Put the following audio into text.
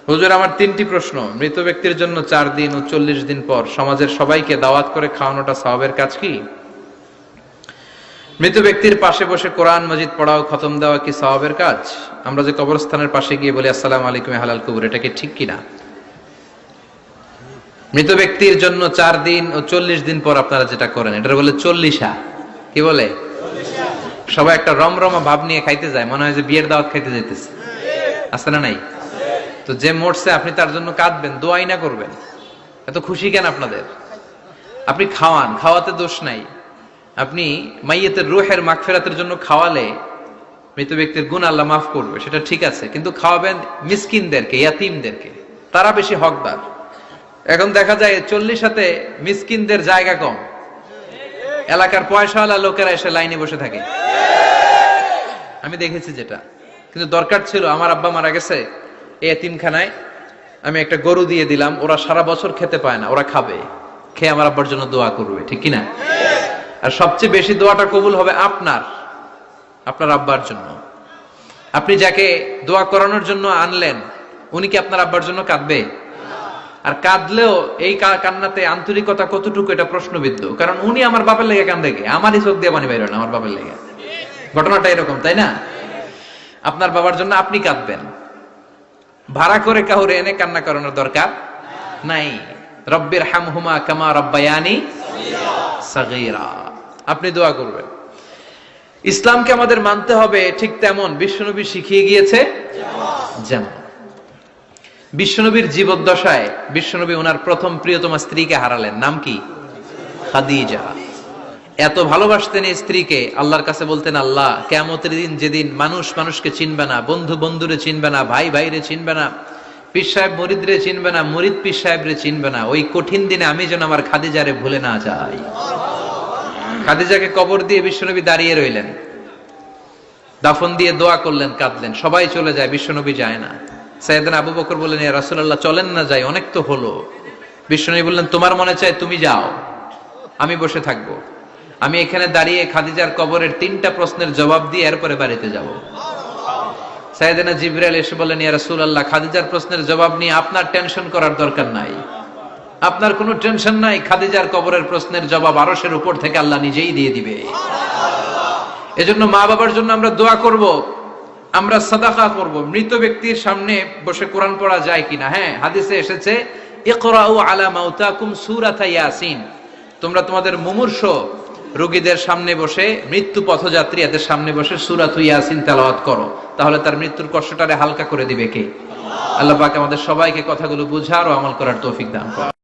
হুজুর, আমার 3টি প্রশ্ন। মৃত ব্যক্তির জন্য 4 দিন ও 40 দিন পর সমাজের সবাইকে দাওয়াত করে খাওয়ানোটা সওয়াবের কাজ কি? মৃত ব্যক্তির পাশে বসে কোরআন মাজিদ পড়া ও খতম দেওয়া কি সওয়াবের কাজ? আমরা যে কবরস্থানের পাশে গিয়ে বলি আসসালামু আলাইকুম হালাল কবর, এটা কি ঠিক কিনা? মৃত ব্যক্তির জন্য 4 দিন ও 40 দিন পর আপনারা যেটা করেন এটা বলে 40 কি বলে? সবাই একটা রমরমা ভাব নিয়ে খাইতে যায়, মনে হয় যে বিয়ের দাওয়াত খাইতে যাইতেছে। আছে না নাই? তো যে মরছে আপনি তার জন্য কাঁদবেন, দোয়াই না করবেন, এত খুশি কেন আপনাদের? আপনি খাওয়ান, খাওয়াতে দোষ নাই। আপনি মাইয়েতের রূহের মাগফিরাতের জন্য খাওয়ালে মৃত ব্যক্তির গুনাহ আল্লাহ মাফ করবে, সেটা ঠিক আছে, কিন্তু খাওয়াবেন মিসকিনদেরকে, ইয়াতীমদেরকে, তারা বেশি হকদার। এখন দেখা যায় 40 মিসকিনদের জায়গা কম, এলাকার পয়সাওয়ালা লোকেরা এসে লাইনে বসে থাকে। আমি দেখেছি যেটা, কিন্তু দরকার ছিল আমার আব্বা মারা গেছে, এই এতিমখানায় আমি একটা গরু দিয়ে দিলাম, ওরা সারা বছর খেতে পায় না, ওরা খাবে, খেয়ে আমার আব্বার জন্য দোয়া করবে, ঠিক কিনা? আর সবচেয়ে বেশি দোয়াটা কবুল হবে আপনার আব্বার জন্য। আপনি যাকে দোয়া করানোর জন্য আনলেন, উনি কি আপনার আব্বার জন্য কাঁদবে? আর কাঁদলেও এই কান্নাতে আন্তরিকতা কতটুকু, এটা প্রশ্নবিদ্ধ। কারণ উনি আমার বাপের লেগে কান্দে, আমারই চোখ দিয়ে পানি বের হয় না আমার বাপের লেগে। ঘটনাটা এরকম, তাই না? আপনার বাবার জন্য আপনি কাঁদবেন, ভাড়া করে কাউরে এনে কান্না করানোর দরকার নাই। রব্বির হামহুমা কামা রব্বায়ানি সাগীরা, আপনি দোয়া করবেন। ইসলামকে আমাদের মানতে হবে ঠিক তেমন বিশ্বনবী শিখিয়ে গিয়েছে যেমন। বিশ্বনবীর জীবদ্দশায় বিশ্বনবী ওনার প্রথম প্রিয়তমা স্ত্রীকে হারালেন, নাম কি? খাদিজা। এত ভালোবাসতেন এই স্ত্রীকে, আল্লাহর কাছে বলতেন, আল্লাহ কিয়ামতের দিন যেদিন মানুষ মানুষকে চিনবে না, বন্ধু বন্ধুরে চিনবে না, ভাই ভাইরে চিনবে না, পীর সাহেব মুরিদরে চিনবে না, মুরিদ পীর সাহেবরে চিনবে না, ওই কঠিন দিনে আমি যেন আমার খাদিজারে ভুলে না যাই। খাদিজাকে কবর দিয়ে বিশ্বনবী দাঁড়িয়ে রইলেন, দাফন দিয়ে দোয়া করলেন, কাঁদলেন, সবাই চলে যায়, বিশ্বনবী যায় না। সাইয়েদনা আবু বকর বললেন, ইয়া রাসূলুল্লাহ চলেন না, যাই, অনেক তো হলো। বিশ্বনবী বললেন, তোমার মনে চায় তুমি যাও, আমি বসে থাকবো। আমি এখানে দাঁড়িয়ে খাদিজার কবরের 3টা প্রশ্নের জবাব দিয়ে এরপরে বাড়িতে যাব। সাইয়েদনা জিবরাইল এসে বললেন, ইয়া রাসূলুল্লাহ খাদিজার প্রশ্নের জবাব নিয়ে আপনার টেনশন করার দরকার নাই, আপনার কোনো টেনশন নাই, খাদিজার কবরের প্রশ্নের জবাব আরশের উপর থেকে আল্লাহ নিজেই দিয়ে দিবে। এজন্য মা বাবার জন্য আমরা দোয়া করব, আমরা সাদাকা করব। মৃত ব্যক্তির সামনে বসে কোরআন পড়া যায় কিনা? হ্যাঁ, হাদিসে এসেছে, ইকরাউ আলা মাউতাকুম সূরাতা ইয়াসিন, তোমরা তোমাদের মুমূর্ষ রোগীদের সামনে বসে, মৃত্যু পথযাত্রী এদের সামনে বসে সূরাতু ইয়াসিন তেলাওয়াত করো, তাহলে তার মৃত্যুর কষ্টটারে হালকা করে দিবে কে? আল্লাহ পাক আমাদের সবাইকে কথাগুলো বুঝার ও আমল করার তৌফিক দান করুন।